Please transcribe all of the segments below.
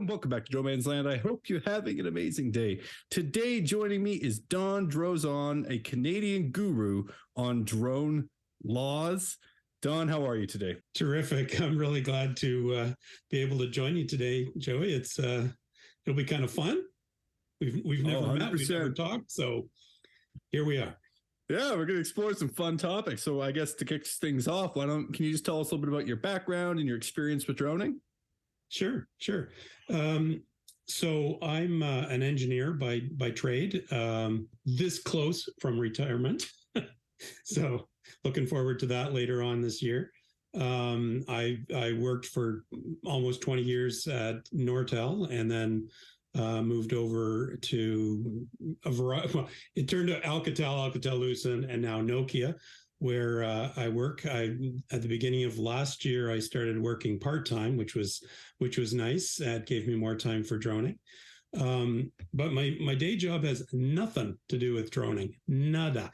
and welcome back to Joe Man's Land. I hope you're having an amazing day. Today, joining me is Don Drozon, a Canadian guru on drone laws. Don, how are you today? Terrific. I'm really glad to be able to join you today, Joey. It'll be kind of fun. We've never met, we've never talked, so here we are. Yeah, we're going to explore some fun topics. So I guess to kick things off, can you just tell us a little bit about your background and your experience with droning? Sure. So I'm an engineer by trade, this close from retirement. So looking forward to that later on this year. I worked for almost 20 years at Nortel and then moved over to a variety. Well, it turned to Alcatel-Lucent, and now Nokia, where I work. At the beginning of last year, I started working part-time, which was nice. That gave me more time for droning. But my day job has nothing to do with droning, nada.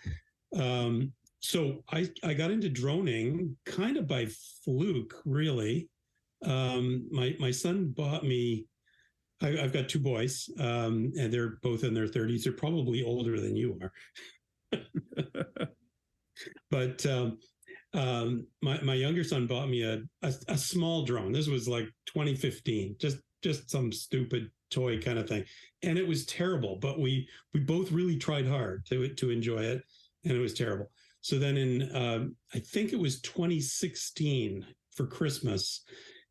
So I got into droning kind of by fluke, really. My son bought me. I've got two boys, and they're both in their 30s. They're probably older than you are. But my younger son bought me a small drone. This was like 2015, just some stupid toy kind of thing. And it was terrible, but we both really tried hard to enjoy it, and it was terrible. So then in, I think it was 2016 for Christmas,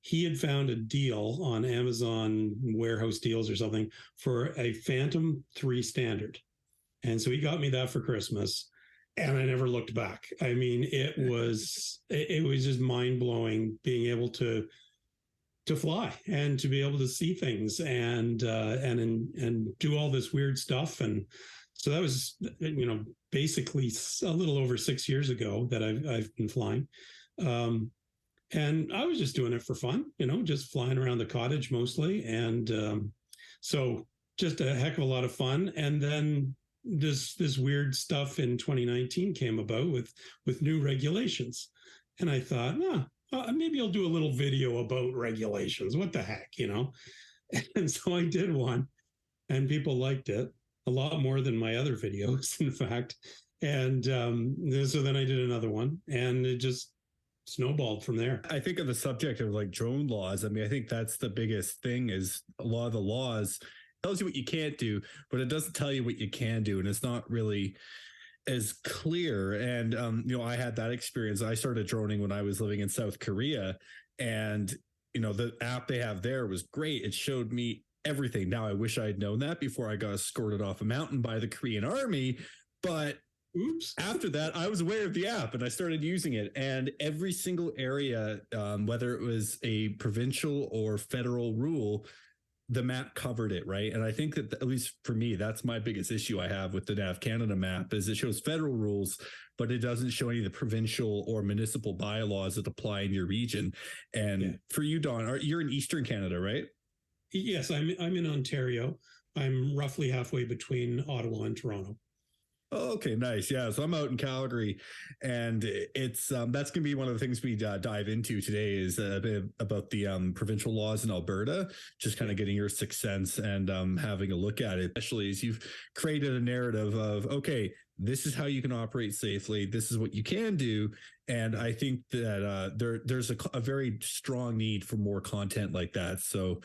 he had found a deal on Amazon warehouse deals or something for a Phantom 3 Standard. And so he got me that for Christmas, and I never looked back. I mean, it was just mind blowing being able to fly and to be able to see things and do all this weird stuff. And so that was, basically a little over 6 years ago that I've been flying. And I was just doing it for fun, just flying around the cottage mostly. And so just a heck of a lot of fun. And then this weird stuff in 2019 came about with new regulations. And I thought, maybe I'll do a little video about regulations. What the heck, And so I did one, and people liked it a lot more than my other videos, in fact. And so then I did another one, and it just snowballed from there. I think of the subject of like drone laws. I mean, I think that's the biggest thing is a lot of the laws tells you what you can't do, but it doesn't tell you what you can do. And it's not really as clear. And, I had that experience. I started droning when I was living in South Korea, and, the app they have there was great. It showed me everything. Now, I wish I had known that before I got escorted off a mountain by the Korean army, but oops. After that, I was aware of the app and I started using it. And every single area, whether it was a provincial or federal rule, the map covered it, right? And I think that, at least for me, that's my biggest issue I have with the Nav Canada map is it shows federal rules, but it doesn't show any of the provincial or municipal bylaws that apply in your region. And for you, Don, you're in Eastern Canada, right? Yes, I'm in Ontario. I'm roughly halfway between Ottawa and Toronto. Oh, okay, nice. Yeah, so I'm out in Calgary, and it's that's going to be one of the things we dive into today is a bit about the provincial laws in Alberta, just kind of getting your sixth sense and having a look at it, especially as you've created a narrative of, okay, this is how you can operate safely. This is what you can do. And I think that there's a very strong need for more content like that. So,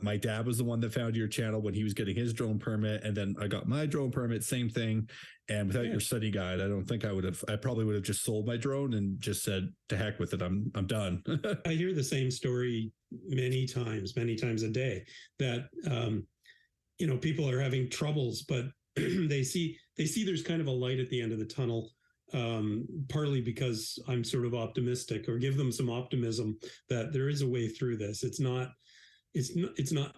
my dad was the one that found your channel when he was getting his drone permit. And then I got my drone permit, same thing. And without your study guide, I don't think I probably would have just sold my drone and just said, to heck with it. I'm done. I hear the same story many times a day that, people are having troubles, but they see there's kind of a light at the end of the tunnel, partly because I'm sort of optimistic or give them some optimism that there is a way through this. It's not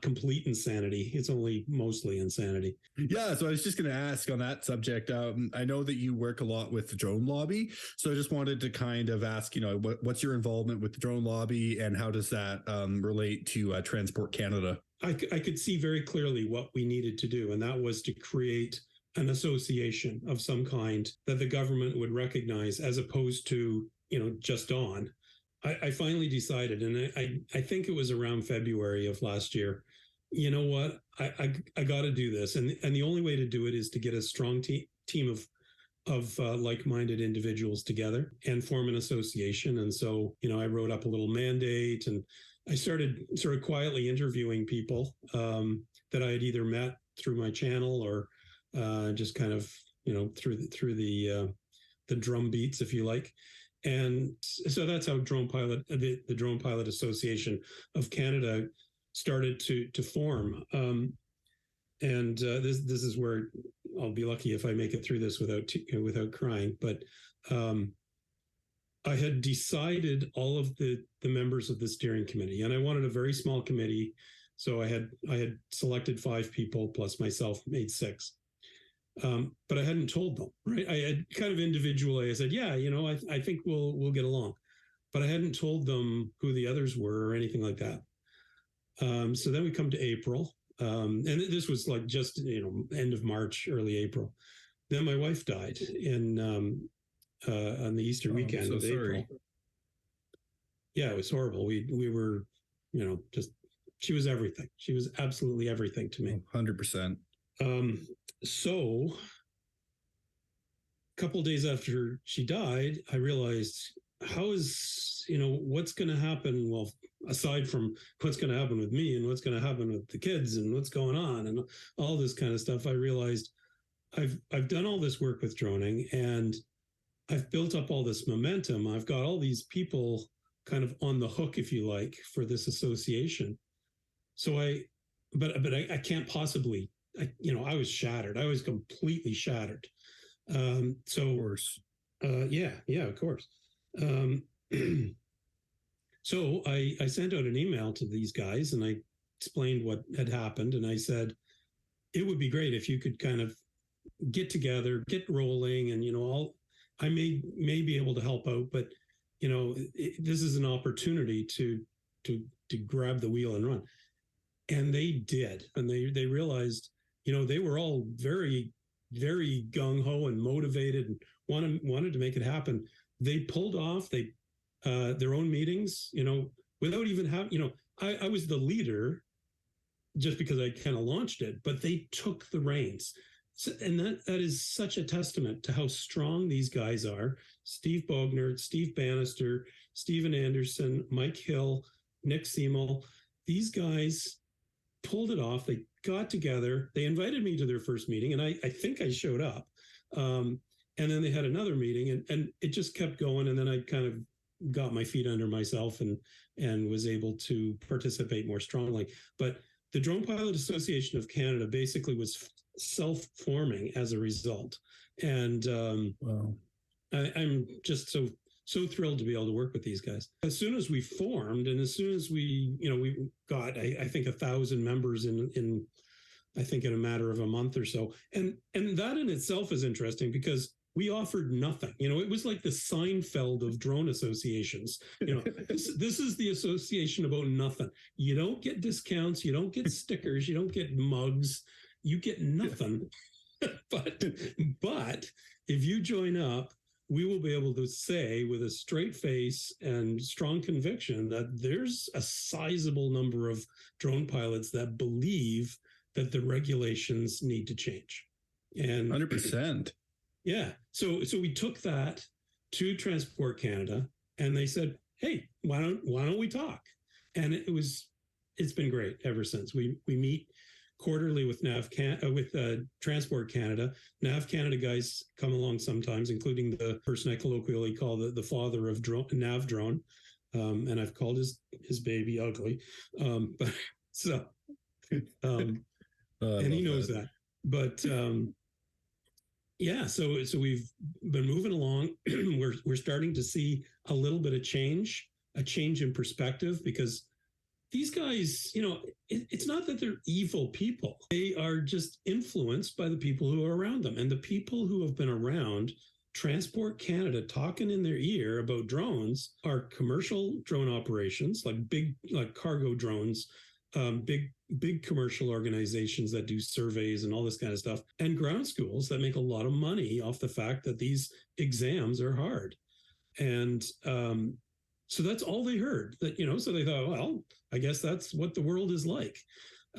complete insanity. It's only mostly insanity. Yeah. So I was just going to ask on that subject. I know that you work a lot with the drone lobby. So I just wanted to kind of ask, what's your involvement with the drone lobby and how does that relate to Transport Canada? I could see very clearly what we needed to do, and that was to create an association of some kind that the government would recognize as opposed to, just on. I finally decided, and I think it was around February of last year. You know what? I got to do this, and the only way to do it is to get a strong team of like-minded individuals together and form an association. And so, I wrote up a little mandate, and I started sort of quietly interviewing people that I had either met through my channel or just kind of, through the drum beats, if you like. And so that's how the Drone Pilot Association of Canada started to form. And this is where I'll be lucky if I make it through this without crying. But I had decided all of the members of the steering committee, and I wanted a very small committee. So I had selected 5 people plus myself, made 6. But I hadn't told them, right? I had kind of individually, I said, yeah, I think we'll get along, but I hadn't told them who the others were or anything like that. So then we come to April, and this was like just, end of March, early April. Then my wife died on the Easter weekend of April. Yeah, it was horrible. We were, just, she was everything. She was absolutely everything to me. 100%. So a couple of days after she died, I realized what's going to happen? Well, aside from what's going to happen with me and what's going to happen with the kids and what's going on and all this kind of stuff, I realized I've done all this work with droning, and I've built up all this momentum. I've got all these people kind of on the hook, if you like, for this association. So I can't possibly, I was shattered. I was completely shattered. So, of course. Of course. So I sent out an email to these guys, and I explained what had happened. And I said, it would be great if you could kind of get together, get rolling, and, I may be able to help out, but, this is an opportunity to grab the wheel and run. And they did. And they realized, they were all very, very gung-ho and motivated and wanted to make it happen. They pulled off their own meetings, without even having, I was the leader just because I kind of launched it, but they took the reins. So, and that is such a testament to how strong these guys are. Steve Bogner, Steve Bannister, Stephen Anderson, Mike Hill, Nick Seymour. These guys pulled it off. They got together. They invited me to their first meeting, and I think I showed up. And then they had another meeting, and it just kept going. And then I kind of got my feet under myself and was able to participate more strongly. But the Drone Pilot Association of Canada basically was self-forming as a result. And wow. I'm just so thrilled to be able to work with these guys. As soon as we formed, and as soon as we got, I think 1,000 members in I think in a matter of a month or so. And that in itself is interesting because we offered nothing. It was like the Seinfeld of drone associations. This is the association about nothing. You don't get discounts, you don't get stickers, you don't get mugs, you get nothing. but if you join up, we will be able to say with a straight face and strong conviction that there's a sizable number of drone pilots that believe that the regulations need to change. And 100%. Yeah. So we took that to Transport Canada, and they said, hey, why don't we talk? And it's been great ever since. We meet quarterly with Transport Canada. Nav Canada guys come along sometimes, including the person I colloquially call the father of Nav Drone. And I've called his baby ugly. But so, and he knows that. But yeah, so we've been moving along. We're starting to see a little bit of change, a change in perspective, because these guys, it's not that they're evil people. They are just influenced by the people who are around them. And the people who have been around Transport Canada talking in their ear about drones are commercial drone operations, like cargo drones, big commercial organizations that do surveys and all this kind of stuff, and ground schools that make a lot of money off the fact that these exams are hard. And So that's all they heard. That, so they thought, well, I guess that's what the world is like.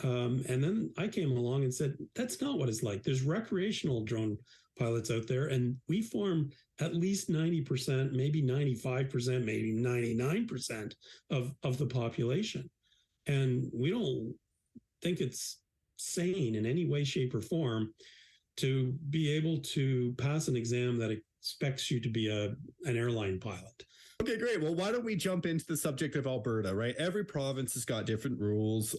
And then I came along and said, that's not what it's like. There's recreational drone pilots out there, and we form at least 90%, maybe 95%, maybe 99% of the population. And we don't think it's sane in any way, shape, or form to be able to pass an exam that expects you to be an airline pilot. Okay, great. Well, why don't we jump into the subject of Alberta, right? Every province has got different rules,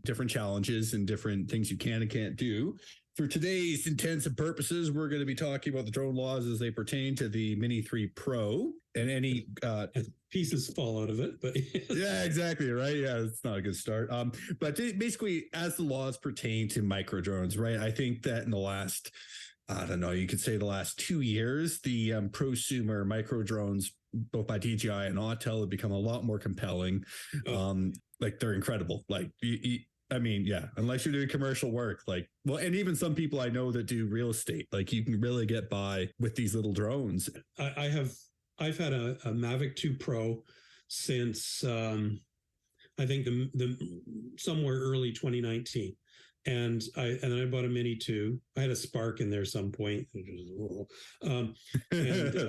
different challenges, and different things you can and can't do. For today's intents and purposes, we're going to be talking about the drone laws as they pertain to the Mini 3 Pro and any pieces fall out of it. But yeah, exactly. Right. Yeah, it's not a good start. But basically, as the laws pertain to micro drones, right? I think that in the last, I don't know, you could say the last 2 years, the prosumer micro drones, both by DJI and Autel, have become a lot more compelling. Like they're incredible. Like, I mean, yeah, unless you're doing commercial work, like, well, and even some people I know that do real estate, like you can really get by with these little drones. I've had a Mavic 2 Pro since I think the somewhere early 2019. And then I bought a Mini 2. I had a Spark in there some point. The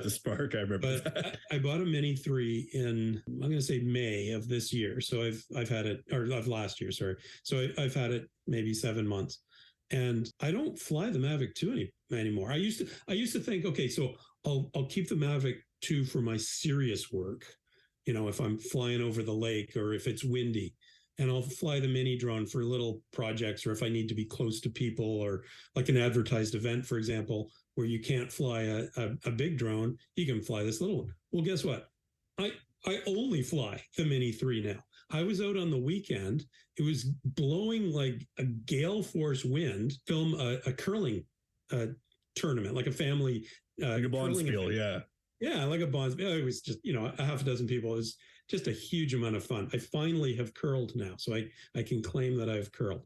Spark, I remember. But I bought a Mini 3 in, I'm going to say May of this year. So I've had it, or of last year, sorry. So I've had it maybe 7 months, and I don't fly the Mavic 2 anymore. I used to think, okay, so I'll keep the Mavic 2 for my serious work. If I'm flying over the lake or if it's windy. And I'll fly the mini drone for little projects, or if I need to be close to people, or like an advertised event, for example, where you can't fly a big drone, you can fly this little one. Well, guess what? I only fly the Mini 3 now. I was out on the weekend. It was blowing like a gale force wind, film a curling tournament, like a family like a bonspiel, yeah. Yeah, like a bonspiel. It was just, a half a dozen people. It was just a huge amount of fun. I finally have curled now, so I can claim that I've curled.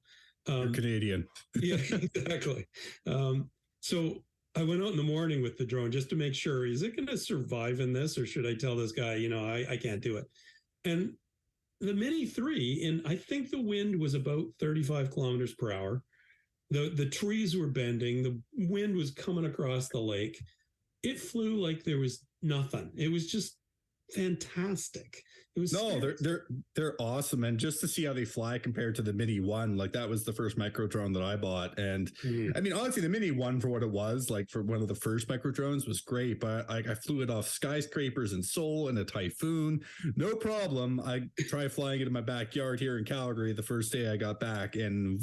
You're Canadian. Yeah, exactly. So I went out in the morning with the drone just to make sure, is it going to survive in this, or should I tell this guy, I can't do it? And the Mini 3, I think the wind was about 35 kilometers per hour. The trees were bending. The wind was coming across the lake. It flew like there was nothing. It was just fantastic. It was they're awesome, and just to see how they fly compared to the Mini 1, like that was the first micro drone that I bought, and I mean, honestly, the Mini 1 for what it was, like for one of the first micro drones, was great, but I flew it off skyscrapers in Seoul in a typhoon, no problem. I tried flying it in my backyard here in Calgary the first day I got back, and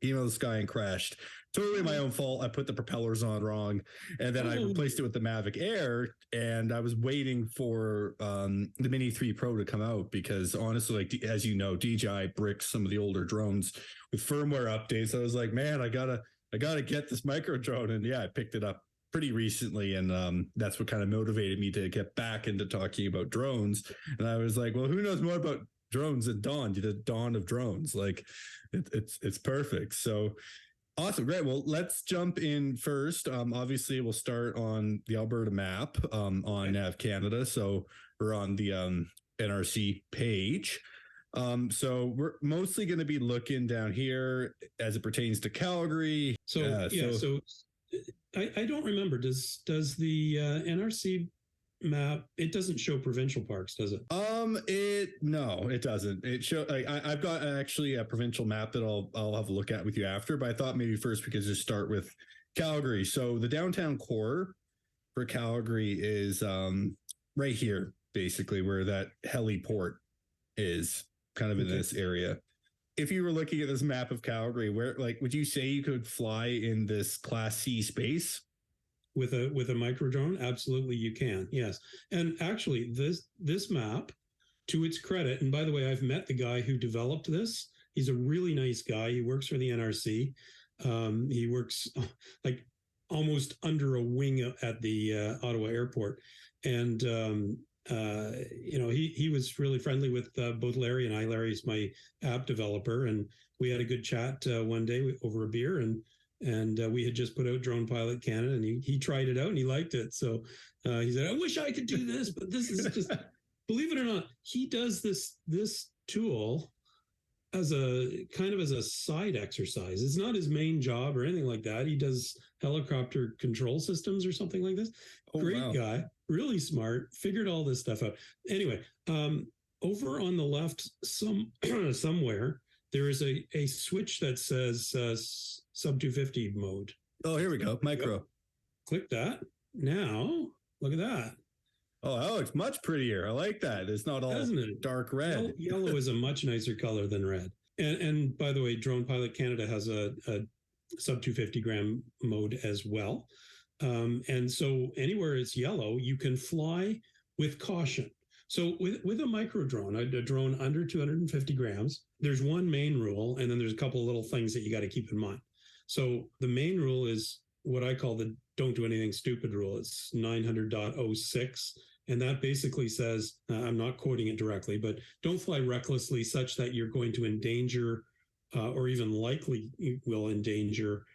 came out of the sky and crashed. Totally my own fault. I put the propellers on wrong, and then I replaced it with the Mavic Air, and I was waiting for the Mini 3 Pro to come out, because honestly, like, as you know, DJI bricks some of the older drones with firmware updates. I was like, man, I gotta get this micro drone. And yeah, I picked it up pretty recently, and that's what kind of motivated me to get back into talking about drones. And I was like, well, who knows more about drones than Dawn? The dawn of drones. Like, it's perfect. So awesome. Great. Well, let's jump in first. Obviously, we'll start on the Alberta map on Nav Canada. So we're on the NRC page. So we're mostly going to be looking down here as it pertains to Calgary. So I don't remember. Does the NRC map, it doesn't show provincial parks, does it? No, it doesn't. It show I've got actually a provincial map that I'll have a look at with you after, but I thought maybe first we could just start with Calgary. So the downtown core for Calgary is right here, basically where that heliport is, kind of in this area. If you were looking at this map of Calgary, where, like, would you say you could fly in this Class C space? With a micro drone? Absolutely, you can. Yes. And actually, this map, to its credit, and by the way, I've met the guy who developed this. He's a really nice guy. He works for the NRC. He works like almost under a wing at the Ottawa airport. And, he was really friendly with both Larry and I. Larry's my app developer, and we had a good chat one day over a beer, and we had just put out Drone Pilot Canada, and he tried it out and he liked it. So he said, I wish I could do this, but this is just believe it or not, he does this tool as a kind of as a side exercise. It's not his main job or anything like that. He does helicopter control systems or something like this. Great guy, really smart, figured all this stuff out. Anyway, over on the left, somewhere, there is a switch that says sub 250 mode. Oh, here we go. Micro. Click that. Now, look at that. Oh, that looks much prettier. I like that. It's not all dark red. Yellow is a much nicer color than red. And by the way, Drone Pilot Canada has a sub 250 gram mode as well. And so anywhere it's yellow, you can fly with caution. So with a micro drone, a drone under 250 grams, there's one main rule, and then there's a couple of little things that you got to keep in mind. So the main rule is what I call the don't do anything stupid rule. It's 900.06. And that basically says, I'm not quoting it directly, but don't fly recklessly such that you're going to endanger or even likely will endanger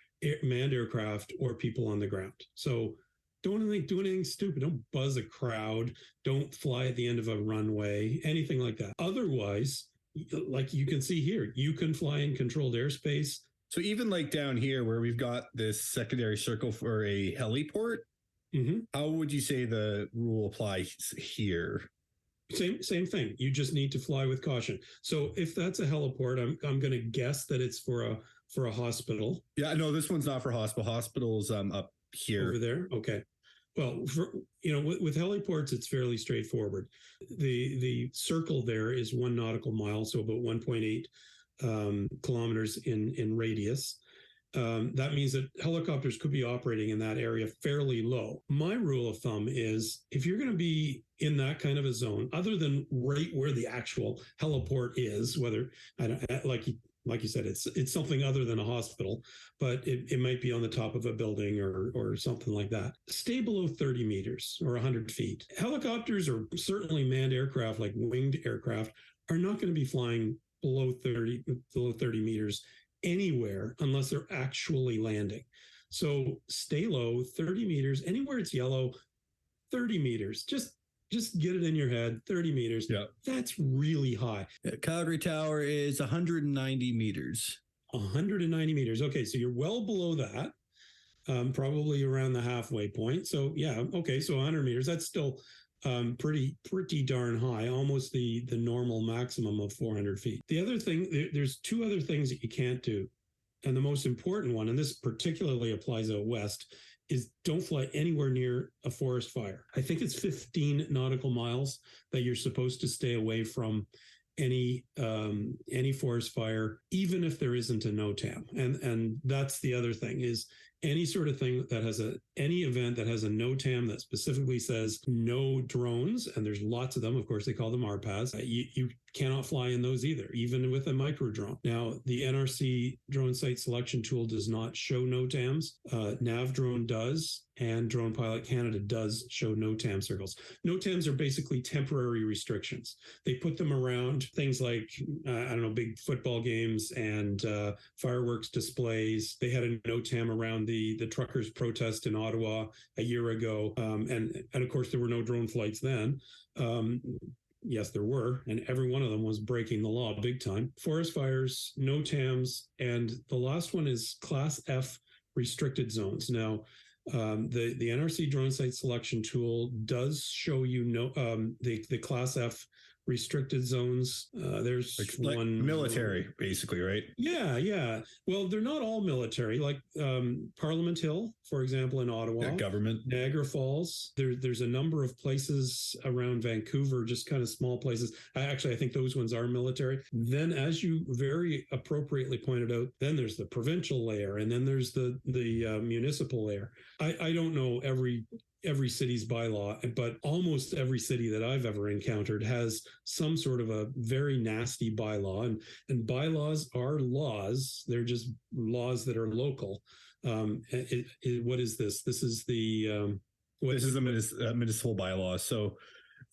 manned aircraft or people on the ground. So don't do anything stupid. Don't buzz a crowd. Don't fly at the end of a runway, anything like that. Otherwise, like you can see here, you can fly in controlled airspace. So even like down here where we've got this secondary circle for a heliport, how would you say the rule applies here? Same thing. You just need to fly with caution. So if that's a heliport, I'm going to guess that it's for a hospital. Yeah, no, this one's not for hospital. Hospital's up here. Over there. Okay. Well, with heliports, it's fairly straightforward. The circle there is 1 nautical mile, so about 1.8 kilometers in radius. That means that helicopters could be operating in that area fairly low. My rule of thumb is if you're going to be in that kind of a zone, other than right where the actual heliport is, whether like you said, it's something other than a hospital, but it might be on the top of a building or something like that. Stay below 30 meters or 100 feet. Helicopters or certainly manned aircraft like winged aircraft are not going to be flying below 30 meters anywhere unless they're actually landing. So stay low, 30 meters, anywhere it's yellow, 30 meters. Just get it in your head, 30 meters. Yeah. That's really high. Calgary Tower is 190 meters. 190 meters. Okay, so you're well below that, probably around the halfway point. So yeah, okay, so 100 meters. That's still pretty darn high, almost the normal maximum of 400 feet. The other thing, there's 2 other things that you can't do. And the most important one, and this particularly applies out west, is don't fly anywhere near a forest fire. I think it's 15 nautical miles that you're supposed to stay away from any forest fire, even if there isn't a NOTAM. And that's the other thing is any sort of thing that has any event that has a NOTAM that specifically says no drones, and there's lots of them, of course, they call them RPAS, you cannot fly in those either, even with a micro drone. Now, the NRC drone site selection tool does not show NOTAMs. Nav Drone does, and Drone Pilot Canada does show NOTAM circles. NOTAMs are basically temporary restrictions. They put them around things like, big football games and fireworks displays. They had a NOTAM around the truckers' protest in Ottawa a year ago. And of course, there were no drone flights then. Yes, there were, and every one of them was breaking the law big time. Forest fires, NOTAMs, and the last one is Class F restricted zones. Now, the NRC drone site selection tool does show you the Class F restricted zones. There's like one military, basically, right? Yeah. Well, they're not all military. Like Parliament Hill, for example, in Ottawa, government, Niagara Falls. There's a number of places around Vancouver, just kind of small places. I think those ones are military. Then, as you very appropriately pointed out, then there's the provincial layer, and then there's the municipal layer. I don't know every city's bylaw, but almost every city that I've ever encountered has some sort of a very nasty bylaw, and bylaws are laws. They're just laws that are local. What is this? This is the this is a municipal bylaw. So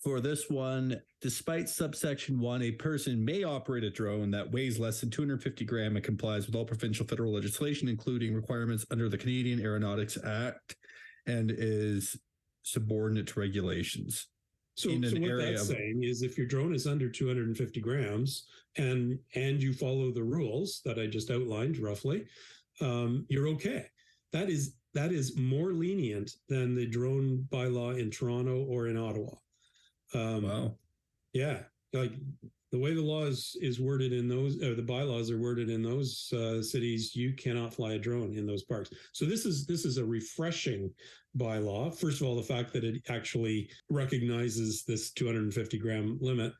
for this one, despite subsection 1, a person may operate a drone that weighs less than 250 grams and complies with all provincial federal legislation, including requirements under the Canadian Aeronautics Act, and is subordinate to regulations. So in an what area that's of, saying is if your drone is under 250 grams and you follow the rules that I just outlined roughly, you're okay. That is more lenient than the drone bylaw in Toronto or in Ottawa. wow. Yeah, like the way the law is worded in those, or the bylaws are worded in those cities, you cannot fly a drone in those parks. So this is a refreshing bylaw. First of all, the fact that it actually recognizes this 250 gram limit.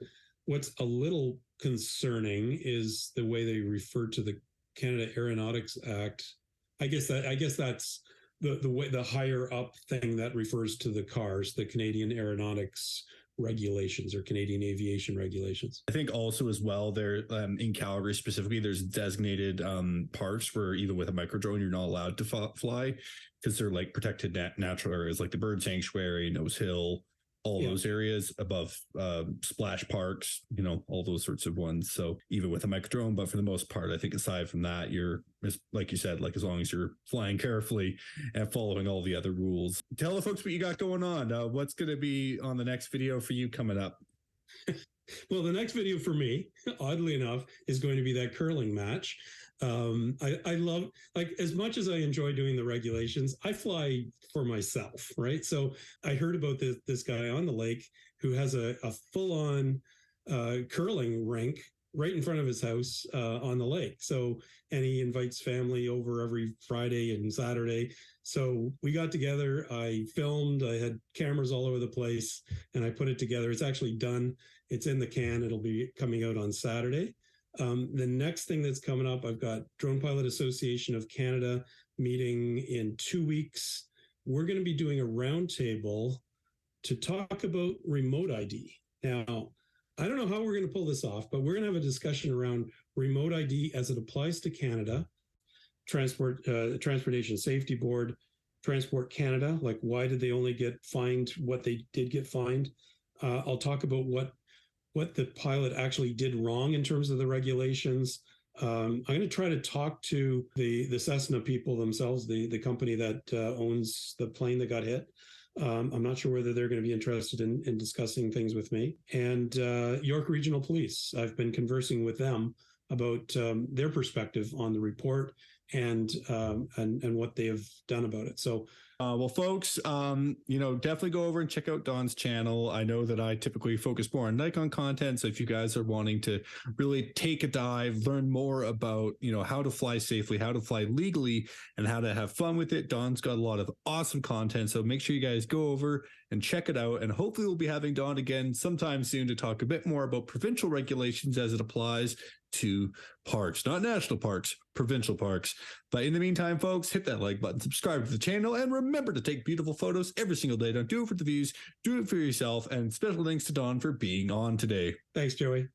What's a little concerning is the way they refer to the Canada Aeronautics Act. I guess that's the higher up thing that refers to the CARS, the Canadian Aeronautics regulations or Canadian aviation regulations. I think also as well there in Calgary specifically, there's designated parks where even with a micro drone, you're not allowed to fly because they're like protected natural areas like the bird sanctuary, Nose Hill, all those areas above splash parks, all those sorts of ones. So even with a micro drone, but for the most part, I think aside from that, you're, like you said, like as long as you're flying carefully and following all the other rules. Tell the folks what you got going on. What's going to be on the next video for you coming up? Well, the next video for me, oddly enough, is going to be that curling match. I love, like, as much as I enjoy doing the regulations, I fly for myself, right? So I heard about this guy on the lake who has a full-on curling rink right in front of his house on the lake. So, and he invites family over every Friday and Saturday. So we got together, I filmed, I had cameras all over the place, and I put it together. It's actually done. It's in the can. It'll be coming out on Saturday. The next thing that's coming up, I've got Drone Pilot Association of Canada meeting in 2 weeks. We're going to be doing a roundtable to talk about remote ID. Now, I don't know how we're going to pull this off, but we're going to have a discussion around remote ID as it applies to Canada, Transportation Safety Board, Transport Canada. Like, why did they only get fined what they did get fined? I'll talk about what the pilot actually did wrong in terms of the regulations. I'm going to try to talk to the Cessna people themselves, the company that owns the plane that got hit. I'm not sure whether they're going to be interested in discussing things with me. And York Regional Police, I've been conversing with them about their perspective on the report and what they have done about it. So, well, folks, definitely go over and check out Don's channel. I know that I typically focus more on Nikon content. So if you guys are wanting to really take a dive, learn more about, how to fly safely, how to fly legally, and how to have fun with it, Don's got a lot of awesome content. So make sure you guys go over and check it out. And hopefully we'll be having Don again sometime soon to talk a bit more about provincial regulations as it applies to parks, not national parks, provincial parks. But in the meantime, folks, hit that like button, subscribe to the channel, and remember to take beautiful photos every single day. Don't do it for the views, do it for yourself. And special thanks to Don for being on today. Thanks, Joey.